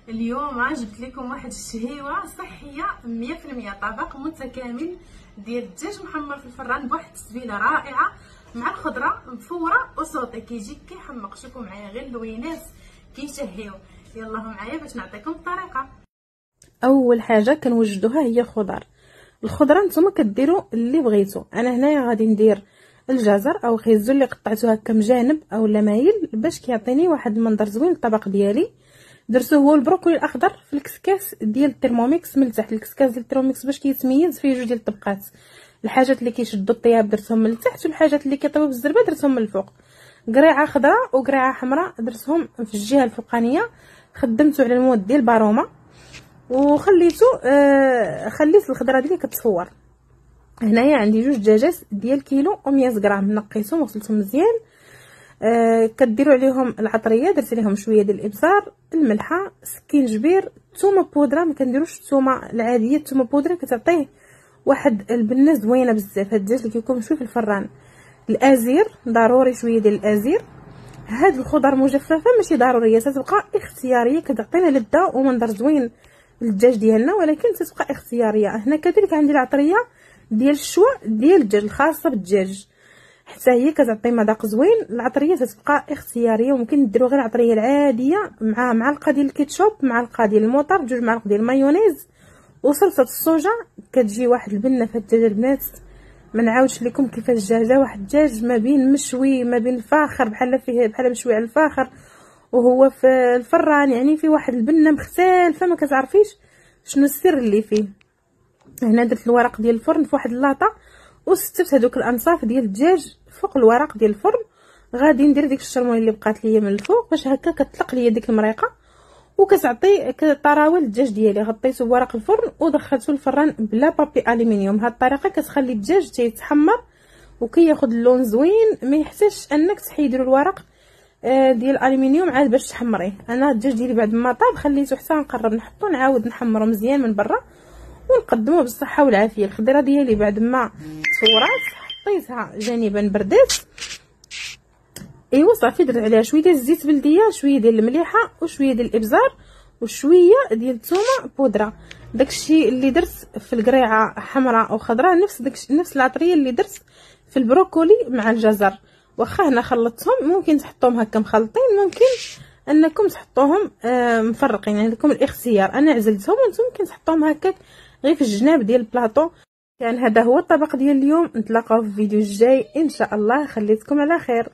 اليوم جبت لكم واحد الشهيوه صحيه 100%، طبق متكامل ديال الدجاج محمر في الفران بواحد التتبيله رائعه مع الخضره مفوره وصوتي كيجي كيحمق. شوفوا معايا غير اللوينات كيشهيو. يلا معايا باش نعطيكم الطريقه. اول حاجه كنوجدوها هي الخضره نتوما كديروا اللي بغيتو. انا هنايا غادي ندير الجزر او خيزو اللي قطعته هكا مجانب او مايل باش كيعطيني واحد المنظر زوين للطبق ديالي. درتو هو البروكولي الاخضر في الكسكاس ديال الترموميكس من تحت. الكسكاس ديال الترموميكس باش كيتميز فيه جوج ديال الطبقات، الحاجات اللي كيشدوا الطياب درتهم من التحت والحاجات اللي كيطيبوا بالزربه درتهم من الفوق. قريعه خضراء وقريعه حمراء درتهم في الجهه الفوقانيه. خدمته على المود ديال البارومه وخليت الخضره ديالي كتصفر. هنايا عندي جوج دجاجات ديال كيلو و100 غرام، نقيتهم وغسلتهم مزيان. كديروا عليهم العطريه، درت عليهم شويه ديال الابزار، الملحه، سكينجبير، ثومه بودره. ما كنديروش الثومه العاديه، الثومه بودره كتعطيه واحد البنه زوينه بزاف. هاد الدجاج اللي كيكون مشوي في الفران. الازير ضروري، شويه ديال الازير. هاد الخضر مجففه ماشي ضروريه، تتبقى اختياريه، كتعطينا لذه ومنظر زوين للدجاج ديالنا، ولكن تتبقى اختياريه. هنا كذلك عندي العطريه ديال الشوا ديال الدجاج الخاصه بالدجاج، حتى هي كتعطي مذاق زوين. العطريه تتبقى اختياريه، وممكن ديروا غير العطريه العاديه مع معلقه ديال الكيتشوب، معلقه ديال الموطر، جوج معالق ديال المايونيز وصلصه الصوجا. كتجي واحد البنه في الدجاج البنات ما نعاودش لكم كيفاش جا واحد الدجاج ما بين مشوي ما بين الفاخر بحال مشوي على الفاخر وهو في الفران، يعني في واحد البنه مختلفه ما كتعرفيش شنو السر اللي فيه. هنا درت الورق ديال الفرن في واحد اللاطه وستفت هذوك الانصاف ديال الدجاج فوق الورق ديال الفرن. غادي ندير ديك الشرمونه اللي بقات ليا من الفوق باش هكا كتطلق ليا ديك المريقه وكتعطي طراوه للدجاج ديالي. غطيته بورق الفرن ودخلته الفران بلا بابي الومنيوم. هاد الطريقه كتخلي الدجاج تيتحمر وكياخذ اللون زوين، ما يحتاجش انك تحيدوا الورق ديال الالومنيوم عاد باش تحمريه. انا الدجاج ديالي بعد ما طاب خليته حتى نقرب نحطو نعاود نحمرو مزيان من برا ونقدموه بالصحه والعافيه. الخضره ديالي بعد ما تفورات حطيتها جانبا بردات. ايوا صافي درت عليها شويه ديال الزيت بلديه، شويه ديال المليحه وشويه ديال الابزار وشويه ديال الثومه بودره. داكشي اللي درت في القريعه حمراء وخضراء نفس العطريه اللي درت في البروكولي مع الجزر. واخا هنا خلطتهم، ممكن تحطوهم هكا مخلطين، ممكن انكم تحطوهم مفرقين، يعني لكم الاختيار. انا عزلتهم وانتم ممكن تحطوهم هكاك غير في الجناب ديال البلاطو. كان هذا هو الطبق ديال اليوم. نتلاقاو في الفيديو الجاي ان شاء الله. خليتكم على خير.